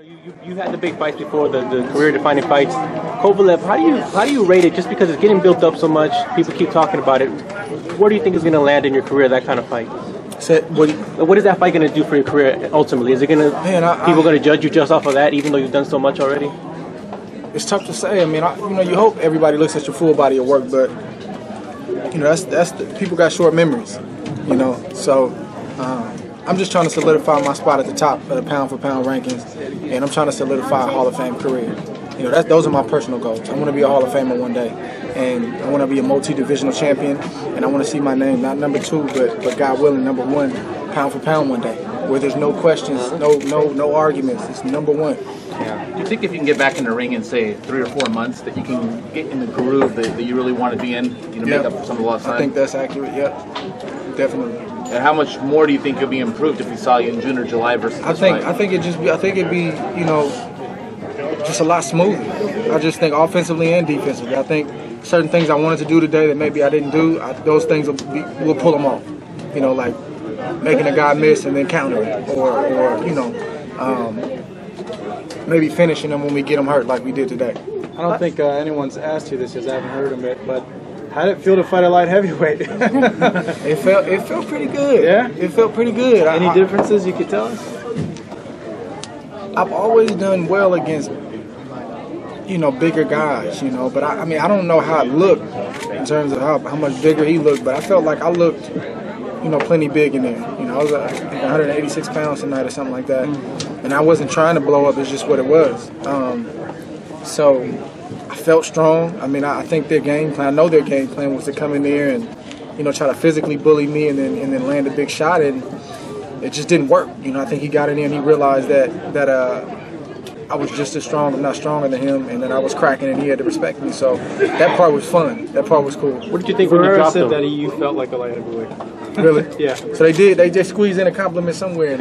You had the big fights before, the career-defining fights. Kovalev, how do you rate it? Just because it's getting built up so much, people keep talking about it. Where do you think is going to land in your career, that kind of fight? What is that fight going to do for your career ultimately? Is it going to people going to judge you just off of that, even though you've done so much already? It's tough to say. I mean, you hope everybody looks at your full body of work, but people got short memories. So I'm just trying to solidify my spot at the top of the pound-for-pound rankings, and I'm trying to solidify a Hall of Fame career. Those are my personal goals. I want to be a Hall of Famer one day, and I want to be a multi-divisional champion, and I want to see my name not number 2, but God willing, number 1 pound-for-pound one day, where there's no questions, no arguments. It's number 1. Yeah. Do you think if you can get back in the ring in, say, 3 or 4 months, that you can get in the groove that you really want to be in, make up for some of the lost time? I think that's accurate, yep. Definitely. And how much more do you think you'll be improved if we saw you in June or July versus this fight? I think it'd be just a lot smoother. I just think offensively and defensively. I think certain things I wanted to do today that maybe I didn't do, those things we'll pull them off. Like making a guy miss and then countering, or maybe finishing them when we get them hurt like we did today. I don't think anyone's asked you this because I haven't heard of it, but how did it feel to fight a light heavyweight? It felt pretty good. Yeah? It felt pretty good. Any differences you could tell us? I've always done well against, bigger guys, but I don't know how it looked in terms of how much bigger he looked, but I felt like I looked, plenty big in there. I was I think 186 pounds tonight or something like that. And I wasn't trying to blow up, it's just what it was. So I felt strong. I think their game plan, I know their game plan was to come in there and, try to physically bully me and then land a big shot, and it just didn't work. I think he got in there and he realized that I was just as strong, if not stronger than him, and that I was cracking and he had to respect me. So that part was fun. That part was cool. What did you think when you Barrera dropped said him? that you felt like a light heavyweight. Really? Yeah. So they just squeezed in a compliment somewhere.